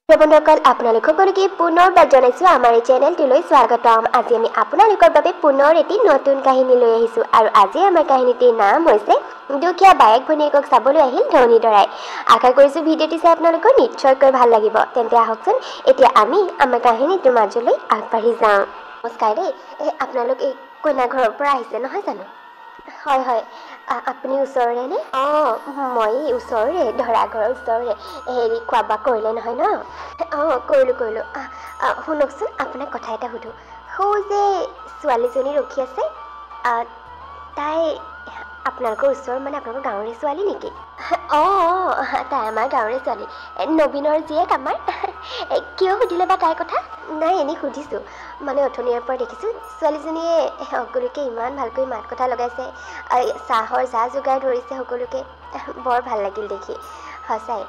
বন্ধুসকল আপোনালোক সকলোকে পুনৰবাৰ জনাইছোঁ আমাৰ এই চেনেলটোলৈ স্বাগতম। আজি আমি আপোনালোকৰ বাবে পুনৰ এটি নতুন কাহিনী লৈ আহিছোঁ আৰু আজি আমাৰ কাহিনীটিৰ নাম হৈছে দুখীয়া বায়েক ভনীয়েকক চাবলৈ আহিল ধনী দৰাই। আশা কৰিছোঁ ভিডিঅ'টি চাই আপোনালোকৰ নিশ্চয়কৈ ভাল লাগিব। তেন্তে আহকচোন এতিয়া আমি আমাৰ কাহিনীটোৰ মাজলৈ আগবাঢ়ি যাওঁ। নমস্কাৰ দেই, আপোনালোক এই কইনা ঘৰৰ পৰা আহিছে নহয় জানো? হয় হয়, আপুনি ওচৰৰে নে? অঁ, মই ওচৰৰে, ধৰা ঘৰৰ ওচৰৰে। হেৰি খোৱা বোৱা কৰিলে নহয় ন? অঁ, কৰিলোঁ। শুনকচোন, আপোনাক কথা এটা সুধোঁ। সৌ যে ছোৱালীজনী ৰখি আছে, তাই আপোনালোকৰ ওচৰৰ মানে আপোনালোকৰ গাঁৱৰে ছোৱালী নেকি? অঁ, তাই আমাৰ গাঁৱৰে ছোৱালী, নবীনৰ জীয়েক আমাৰ। কিয় সুধিলে বা তাইৰ কথা? নাই, এনেই সুধিছোঁ। মানে অথনিয়াৰ পৰা দেখিছোঁ ছোৱালীজনীয়ে সকলোকে ইমান ভালকৈ মাত কথা লগাইছে, চাহৰ যোগাৰ ধৰিছে সকলোকে। বৰ ভাল লাগিল দেখি, সঁচাই।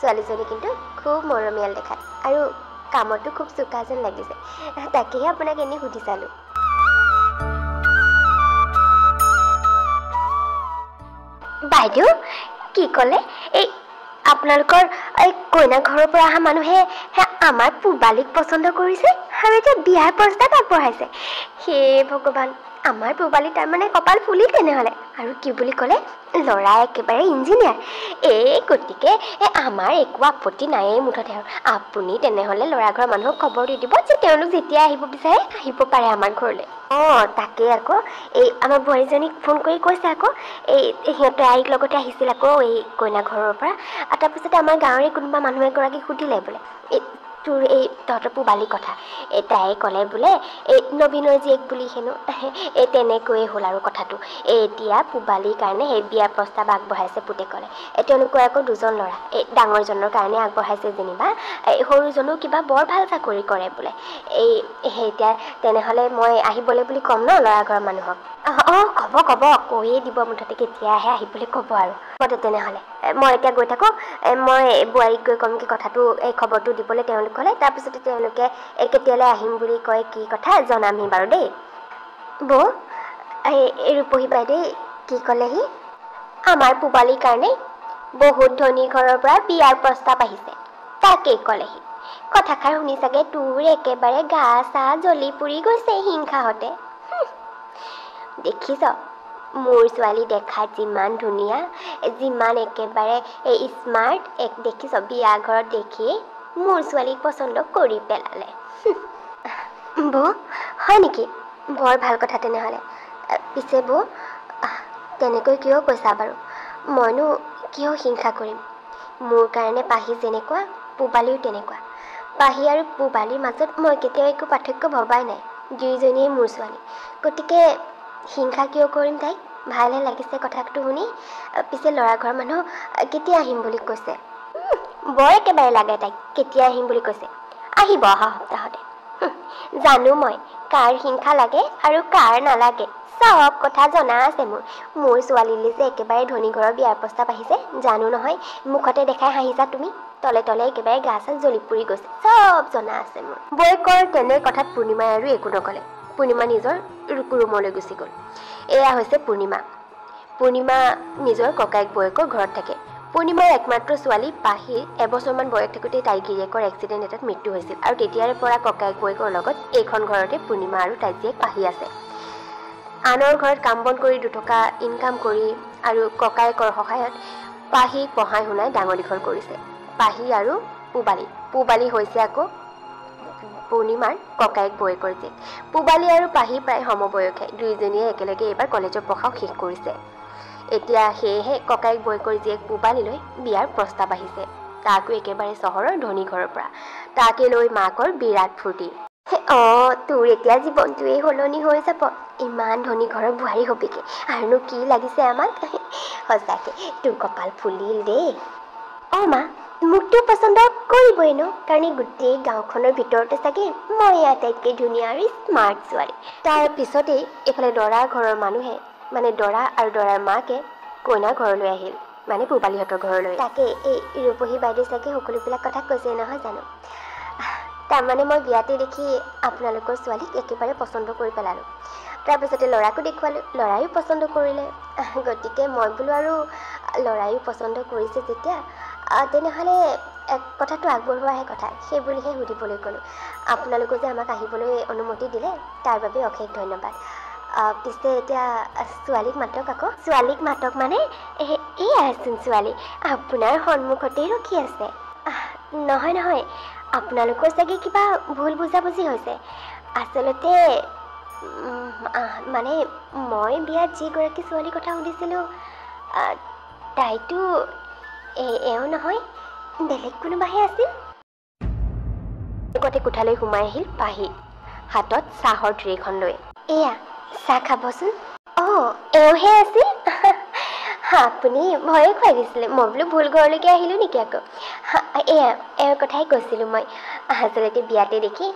ছোৱালীজনী কিন্তু খুব মৰমীয়াল দেখাত আৰু কামতো খুব চোকা যেন লাগিছে। তাকেহে আপোনাক এনেই সুধি চালোঁ। বাইদেউ কি ক'লে? এই আপোনালোকৰ এই কইনা ঘৰৰ পৰা অহা মানুহে আমাৰ পূবালীক পচন্দ কৰিছে আৰু এতিয়া বিয়াৰ প্ৰস্তাৱ আগবঢ়াইছে। হে ভগৱান, আমাৰ পূবালী তাৰমানে কপাল ফুলিল তেনেহ'লে। আৰু কি বুলি ক'লে? ল'ৰা একেবাৰে ইঞ্জিনিয়াৰ। গতিকে আমাৰ একো আপত্তি নায়েই মুঠতে। আৰু আপুনি তেনেহ'লে ল'ৰা ঘৰৰ মানুহক খবৰ দি দিব যে তেওঁলোক যেতিয়া আহিব বিচাৰে আহিব পাৰে আমাৰ ঘৰলৈ। অঁ, তাকেই আকৌ। এই আমাৰ বোৱাৰীজনীক ফোন কৰি কৈছে আকৌ, সিহঁতে আইক লগতে আহিছিল আকৌ এই কইনা ঘৰৰ পৰা। তাৰপিছতে আমাৰ গাঁৱৰে কোনোবা মানুহ এগৰাকীক সুধিলে বোলে তোৰ তহঁতৰ পূবালীৰ কথা। তাই ক'লে বোলে নবীনৰ জীয়েক বুলি হেনো। তেনেকৈয়ে হ'ল আৰু কথাটো। এতিয়া পূবালীৰ কাৰণে সেই বিয়াৰ প্ৰস্তাৱ আগবঢ়াইছে পুতেকলে। তেওঁলোকৰ আকৌ দুজন ল'ৰা, ডাঙৰজনৰ কাৰণে আগবঢ়াইছে যেনিবা, সৰুজনো কিবা বৰ ভাল চাকৰি কৰে বোলে। এতিয়া তেনেহ'লে মই আহিবলৈ বুলি ক'ম ন ল'ৰা ঘৰৰ মানুহক? অঁ, ক'ব, কৈয়ে দিব মুঠতে কেতিয়া আহে আহিবলৈ ক'ব আৰু। হ'ব তেনেহ'লে মই এতিয়া গৈ থাকোঁ। মই বোৱাৰীক গৈ ক'ম কি কথাটো, এই খবৰটো দিবলৈ তেওঁলোকলৈ। তাৰপিছতে তেওঁলোকে কেতিয়ালৈ আহিম বুলি কয় কি কথা জনামহি বাৰু দেই। বৌ, ৰূপহী বাইদেৱে কি ক'লেহি? আমাৰ পূবালীৰ কাৰণে বহুত ধনী ঘৰৰ পৰা বিয়াৰ প্ৰস্তাৱ আহিছে, তাকেই ক'লেহি। কথাষাৰ শুনি চাগে তোৰ একেবাৰে গা চা জ্বলি পুৰি গৈছে হিংসাহতে। দেখিছ মোৰ ছোৱালী দেখাত যিমান ধুনীয়া, যিমান একেবাৰে স্মাৰ্ট, দেখিছ বিয়া ঘৰত দেখিয়েই মোৰ ছোৱালীক পচন্দ কৰি পেলালে। বৌ, হয় নেকি? বৰ ভাল কথা তেনেহ'লে। পিছে বৌ, তেনেকৈ কিয় কৈছা বাৰু? মইনো কিয় হিংসা কৰিম? মোৰ কাৰণে পাহি যেনেকুৱা পূবালীও তেনেকুৱা। পাহি আৰু পূবালীৰ মাজত মই কেতিয়াও একো পাৰ্থক্য ভবাই নাই। দুয়োজনীয়ে মোৰ ছোৱালী, গতিকে হিংসা কিয় কৰিম তাইক? ভালহে লাগিছে কথাটো শুনি। পিছে ল'ৰা ঘৰৰ মানুহ কেতিয়া আহিম বুলি কৈছে? বৰ একেবাৰে লাগে তাইক কেতিয়া আহিম বুলি কৈছে। আহিব অহা সপ্তাহতে। জানো মই কাৰ হিংসা লাগে আৰু কাৰ নালাগে, চব কথা জনা আছে মোৰ ছোৱালীলৈ যে একেবাৰে ধনী ঘৰৰ বিয়াৰ প্ৰস্তাৱ আহিছে জানো নহয়। মুখতে দেখাই হাঁহিছা তুমি, তলে তলে একেবাৰে গা চা জ্বলি পুৰি গৈছে, চব জনা আছে মোৰ। বৌয়েকৰ তেনে কথাত পূৰ্ণিমাই আৰু একো নক'লে। পূৰ্ণিমা নিজৰ ৰুমলৈ গুচি গ'ল। এয়া হৈছে পূৰ্ণিমা। পূৰ্ণিমা নিজৰ ককায়েক বৌয়েকৰ ঘৰত থাকে। পূৰ্ণিমাৰ একমাত্ৰ ছোৱালী পাহিৰ এবছৰমান বয়স থাকোঁতে তাইৰ গিৰিয়েকৰ এক্সিডেণ্ট এটাত মৃত্যু হৈছিল আৰু তেতিয়াৰে পৰা ককায়েক বৌয়েকৰ লগত এইখন ঘৰতে পূৰ্ণিমা আৰু তাইৰ জীয়েক পাহি আছে। আনৰ ঘৰত কাম বন কৰি দুটকা ইনকাম কৰি আৰু ককায়েকৰ সহায়ত পাহিক পঢ়াই শুনাই ডাঙৰ দীঘল কৰিছে। পাহি আৰু পূবালী হৈছে আকৌ পূৰ্ণিমাৰ ককায়েক বৌয়েকৰ জীয়েক। পূবালী আৰু পাহি প্ৰায় সমবয়সে, দুয়োজনীয়ে একেলগে এইবাৰ কলেজৰ পঢ়াও শেষ কৰিছে। এতিয়া সেয়েহে ককায়েক বৌয়েকৰ জীয়েক পূবালীলৈ বিয়াৰ প্ৰস্তাৱ আহিছে, তাকো একেবাৰে চহৰৰ ধনী ঘৰৰ পৰা। তাকে লৈ মাকৰ বিৰাট ফূৰ্তি। অঁ, তোৰ এতিয়া জীৱনটোৱেই সলনি হৈ যাব, ইমান ধনী ঘৰৰ বোৱাৰী হবিগে, আৰুনো কি লাগিছে আমাক। সঁচাকে তোৰ কপাল ফুলিল দেই। অঁ মা, মোকতো পচন্দ কৰিবই ন, কাৰণ গোটেই গাঁওখনৰ ভিতৰতে চাগে মই আটাইতকৈ ধুনীয়া আৰু স্মাৰ্ট ছোৱালী। তাৰ পিছতেই এইফালে দৰাৰ ঘৰৰ মানুহে, মানে দৰা আৰু দৰাৰ মাকে কইনাৰ ঘৰলৈ আহিল, মানে পূবালীহঁতৰ ঘৰলৈ। তাকে এই ৰূপহী বাইদেউ চাগে সকলোবিলাক কথা কৈছে নহয় জানো? তাৰমানে মই বিয়াতে দেখি আপোনালোকৰ ছোৱালীক একেবাৰে পচন্দ কৰি পেলালোঁ। তাৰপিছতে ল'ৰাকো দেখুৱালোঁ, ল'ৰায়ো পচন্দ কৰিলে। গতিকে মই বোলো আৰু ল'ৰায়ো পচন্দ কৰিছে যেতিয়া তেনেহ'লে কথাটো আগবঢ়োৱাহে কথা, সেই বুলিহে সুধিবলৈ ক'লোঁ। আপোনালোকে যে আমাক আহিবলৈ অনুমতি দিলে তাৰ বাবে অশেষ ধন্যবাদ। পিছে এতিয়া ছোৱালীক মাতক আকৌ। ছোৱালীক মাতক মানে এয়াচোন ছোৱালী আপোনাৰ সন্মুখতেই ৰখি আছে। নহয় নহয়, আপোনালোকৰ চাগে কিবা ভুল বুজাবুজি হৈছে। আচলতে মানে মই বিয়াত যিগৰাকী ছোৱালীৰ কথা সুধিছিলোঁ তাইতো এওঁ নহয়, বেলেগ কোনোবাহে আছিল। লগতে কোঠালৈ সোমাই আহিল পাহি, হাতত চাহৰ ট্ৰেখন লৈ। এয়া চাহ খাবচোন। এওঁহে আছিল। আপুনি ভয়ে খুৱাই দিছিলে। মই বোলো ভুল ঘৰলৈকে আহিলোঁ নেকি আকৌ। এওঁৰ কথাই কৈছিলোঁ মই। আচলতে বিয়াতে দেখি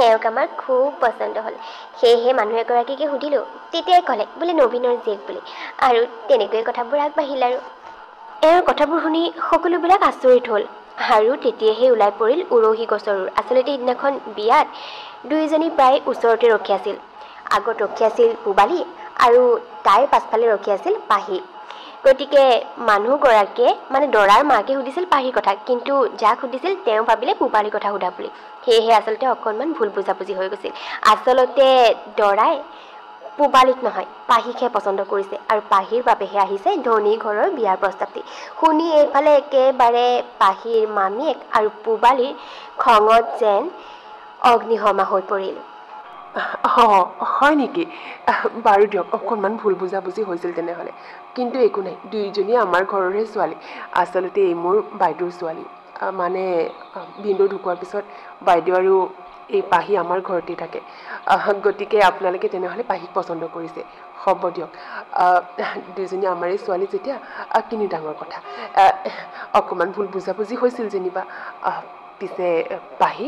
এওঁক আমাৰ খুব পচন্দ হ'ল। সেয়েহে মানুহ এগৰাকীকে সুধিলোঁ, তেতিয়াই ক'লে বোলে নবীনৰ জীয়েক বুলি। আৰু তেনেকৈয়ে কথাবোৰ আগবাঢ়িল আৰু। এওঁৰ কথাবোৰ শুনি সকলোবিলাক আচৰিত হ'ল আৰু তেতিয়াহে ওলাই পৰিল উৰহী গছৰ ৰুৰ। আচলতে সিদিনাখন বিয়াত দুয়োজনী প্ৰায় ওচৰতে ৰখি আছিল। আগত ৰখি আছিল পূবালী আৰু তাইৰ পাছফালে ৰখি আছিল পাহি। গতিকে মানুহগৰাকীয়ে মানে দৰাৰ মাকে সুধিছিল পাহিৰ কথা, কিন্তু যাক সুধিছিল তেওঁ ভাবিলে পূবালীৰ কথা সোধা বুলি। সেয়েহে আচলতে অকণমান ভুল বুজাবুজি হৈ গৈছিল। আচলতে দৰাই পূবালীক নহয় পাহিকহে পচন্দ কৰিছে আৰু পাহিৰ বাবেহে আহিছে ধনী ঘৰৰ বিয়াৰ প্ৰস্তাৱটি। শুনি এইফালে একেবাৰে পাহিৰ মামীয়েক আৰু পূবালীৰ খঙত যেন অগ্নিশৰ্মা হৈ পৰিল। হয় নেকি? বাৰু দিয়ক, অকণমান ভুল বুজাবুজি হৈছিল তেনেহ'লে, কিন্তু একো নাই। দুয়োজনী আমাৰ ঘৰৰে ছোৱালী। আচলতে এই মোৰ বাইদেউৰ ছোৱালী। মানে ভিনদেউ ঢুকোৱাৰ পিছত বাইদেউ আৰু এই পাহি আমাৰ ঘৰতেই থাকে। গতিকে আপোনালোকে তেনেহ'লে পাহিক পচন্দ কৰিছে। হ'ব দিয়ক, দুয়োজনী আমাৰে ছোৱালী যেতিয়া কিনি ডাঙৰ কথা। অকণমান ভুল বুজাবুজি হৈছিল যেনিবা। পিছে পাহি,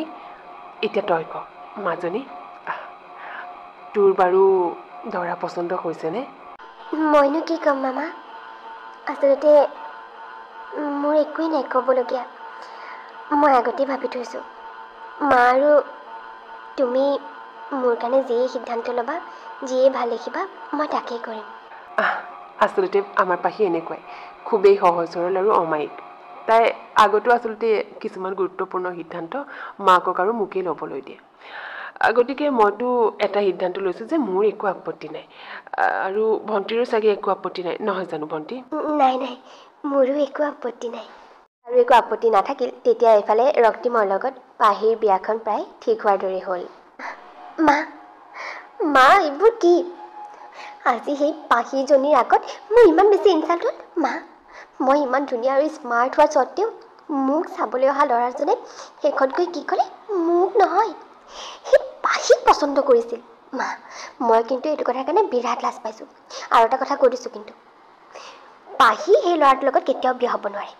এতিয়া তই ক মাজনী, তোৰ বাৰু দৰা পচন্দ হৈছেনে? মইনো কি ক'ম মামা, আচলতে মোৰ একোৱেই নাই ক'বলগীয়া। মই আগতেই ভাবি থৈছোঁ, মা আৰু তুমি মোৰ কাৰণে যিয়েই সিদ্ধান্ত ল'বা, যিয়েই ভাল দেখিবা, মই তাকেই কৰিম। আচলতে আমাৰ পাহি এনেকুৱাই, খুবেই সহজ সৰল আৰু অমায়িক। তাই আগতো আচলতে কিছুমান গুৰুত্বপূৰ্ণ সিদ্ধান্ত মাকক আৰু মোকেই ল'বলৈ দিয়ে। গতিকে মইতো এটা সিদ্ধান্ত লৈছোঁ যে মোৰ একো আপত্তি নাই, আৰু ভণ্টিৰো চাগে একো আপত্তি নাই, নহয় জানো ভণ্টি? নাই নাই, মোৰো একো আপত্তি নাই। আৰু একো আপত্তি নাথাকিল তেতিয়া এইফালে ৰক্তিমৰ লগত পাহিৰ বিয়াখন প্ৰায় ঠিক হোৱাৰ দৰে হ'ল। মা এইবোৰ কি? আজি সেই পাহিজনীৰ আগত মোৰ ইমান বেছি ইনচাল্ট হ'ল। মা, মই ইমান ধুনীয়া আৰু স্মাৰ্ট হোৱা স্বত্তেও মোক চাবলৈ অহা ল'ৰাজনে শেষত গৈ কি ক'লে? মোক নহয়, সেই পাহিক পচন্দ কৰিছিল। মা, মই কিন্তু এইটো কথাৰ কাৰণে বিৰাট লাজ পাইছোঁ। আৰু এটা কথা কৈ দিছোঁ কিন্তু, পাহি সেই ল'ৰাটোৰ লগত কেতিয়াও বিয়া হ'ব নোৱাৰে।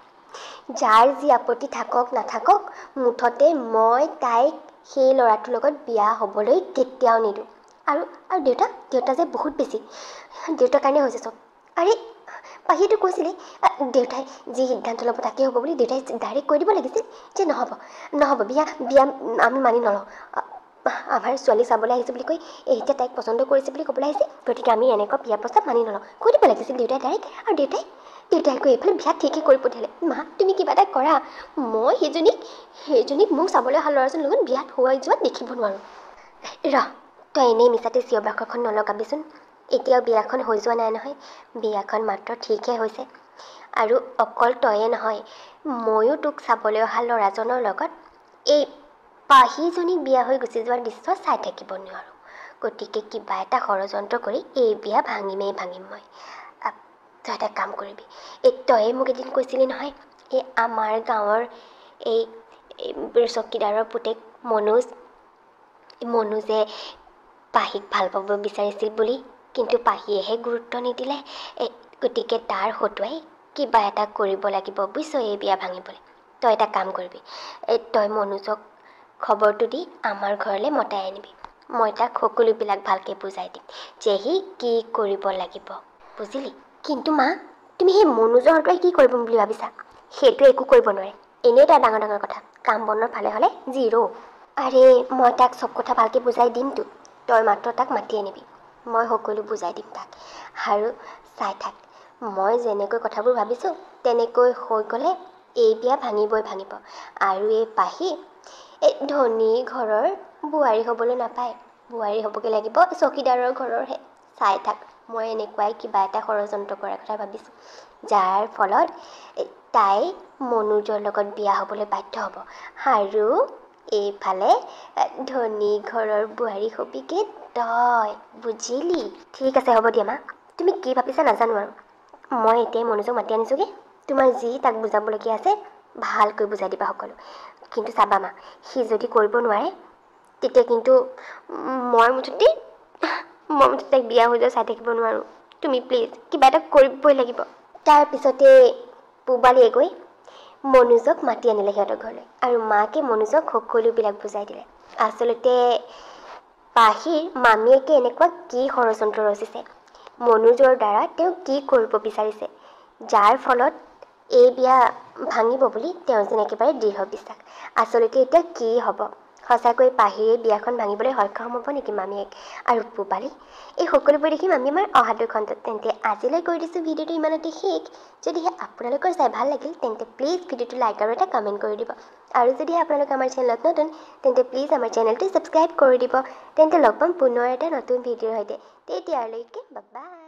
যাৰ যি আপত্তি থাকক নাথাকক, মুঠতে মই তাইক সেই ল'ৰাটোৰ লগত বিয়া হ'বলৈ কেতিয়াও নিদিওঁ। আৰু দেউতা যে বহুত বেছি, দেউতাৰ কাৰণে হৈছে চব। আৰে পাহিয়েতো কৈছিলেই দেউতাই যি সিদ্ধান্ত ল'ব তাকেই হ'ব বুলি। দেউতাই ডাইৰেক্ট কৈ দিব লাগিছিল যে নহ'ব বিয়া আমি মানি নলওঁ। আমাৰ ছোৱালী চাবলৈ আহিছে বুলি কৈ এতিয়া তাইক পচন্দ কৰিছে বুলি ক'বলৈ আহিছে, গতিকে আমি এনেকুৱা বিয়া প্ৰস্তাৱ মানি নলওঁ, কৈ দিব লাগিছিল দেউতাই ডাইৰেক্ট। আৰু দেউতাই কৈ এইফালে বিয়া ঠিকেই কৰি পঠিয়ালে। মা, তুমি কিবা এটা কৰা। মই সেইজনীক মোক চাবলৈ অহা ল'ৰাজনৰ লগত বিয়াত হোৱাই যোৱাত দেখিব নোৱাৰোঁ। তই এনেই মিছাতে চিঞৰ বাখৰখন নলগাবিচোন। এতিয়াও বিয়াখন হৈ যোৱা নাই নহয়, বিয়াখন মাত্ৰ ঠিকহে হৈছে। আৰু অকল তয়ে নহয়, ময়ো তোক চাবলৈ অহা ল'ৰাজনৰ লগত এই পাহিজনীক বিয়া হৈ গুচি যোৱাৰ দৃশ্য চাই থাকিব নোৱাৰোঁ। গতিকে কিবা এটা ষড়যন্ত্ৰ কৰি এই বিয়া ভাঙিম মই। তই এটা কাম কৰিবি, তয়ে মোক এদিন কৈছিলি নহয়, এই আমাৰ গাঁৱৰ এই চকীদাৰৰ পুতেক মনোজে পাহিক ভাল পাব বিচাৰিছিল বুলি, কিন্তু পাহিয়েহে গুৰুত্ব নিদিলে। গতিকে তাৰ হতুৱাই কিবা এটা কৰিব লাগিব বুজিছ এই বিয়া ভাঙিবলৈ। তই এটা কাম কৰিবি, তই মনোজক খবৰটো দি আমাৰ ঘৰলৈ মতাই আনিবি। মই তাক সকলোবিলাক ভালকৈ বুজাই দিম যে সি কি কৰিব লাগিব, বুজিলি? কিন্তু মা, তুমি সেই মনোজৰ হতুৱাই কি কৰিব বুলি ভাবিছা? সেইটো একো কৰিব নোৱাৰে, এনেই তাৰ ডাঙৰ কথা। কাম বনৰ ফালে হ'লে জিৰ'। আৰে মই তাক চব কথা ভালকৈ বুজাই দিমতো, তই মাত্ৰ তাক মাতি আনিবি। মই সকলো বুজাই দিম তাক। আৰু চাই থাক, মই যেনেকৈ কথাবোৰ ভাবিছোঁ তেনেকৈ হৈ গ'লে এই বিয়া ভাঙিবই ভাঙিব। আৰু এই পাহি এই ধনী ঘৰৰ বোৱাৰী হ'বলৈ নাপায়, বোৱাৰী হ'বগৈ লাগিব চকীদাৰৰ ঘৰৰহে। চাই থাক, মই এনেকুৱাই কিবা এটা ষড়যন্ত্ৰ কৰাৰ কথা ভাবিছোঁ, যাৰ ফলত তাই মনোজৰ লগত বিয়া হ'বলৈ বাধ্য হ'ব, আৰু এইফালে ধনী ঘৰৰ বোৱাৰী হবিগে তই, বুজিলি? ঠিক আছে, হ'ব দিয়া মা, তুমি কি ভাবিছা নাজানো আৰু। মই এতিয়াই মনোজক মাতি আনিছোঁগৈ, তোমাৰ যি তাক বুজাবলগীয়া আছে ভালকৈ বুজাই দিবা সকলো। কিন্তু চাবা মা, সি যদি কৰিব নোৱাৰে তেতিয়া কিন্তু মই মুঠতে তাইক বিয়া হৈ যোৱা চাই থাকিব নোৱাৰোঁ। তুমি প্লিজ কিবা এটা কৰিবই লাগিব। তাৰপিছতে পূবালীয়ে গৈ মনোজক মাতি আনিলে সিহঁতৰ ঘৰলৈ, আৰু মাকে মনোজক সকলোবিলাক বুজাই দিলে। আচলতে পাহিৰ মামীয়েকে এনেকুৱা কি ষড়যন্ত্ৰ ৰচিছে, মনোজৰ দ্বাৰা তেওঁ কি কৰিব বিচাৰিছে, যাৰ ফলত এই বিয়া ভাঙিব বুলি তেওঁৰ যেন একেবাৰে দৃঢ় বিশ্বাস। আচলতে এতিয়া কি হ'ব, সঁচাকৈ পাহিৰে বিয়াখন ভাঙিবলৈ সক্ষম হ'ব নেকি মামীয়েক আৰু পূবালী? এই সকলোবোৰ দেখি মামী আমাৰ অহাটো খণ্ডত। তেন্তে আজিলৈ কৰি দিছোঁ ভিডিঅ'টো ইমানতে শেষ। যদিহে আপোনালোকৰ চাই ভাল লাগিল তেন্তে প্লিজ ভিডিঅ'টো লাইক আৰু এটা কমেণ্ট কৰি দিব। আৰু যদিহে আপোনালোক আমাৰ চেনেলত নতুন তেন্তে প্লিজ আমাৰ চেনেলটো ছাবস্ক্ৰাইব কৰি দিব। তেন্তে লগ পাম পুনৰ এটা নতুন ভিডিঅ'ৰ সৈতে। তেতিয়ালৈকে বাই বাই।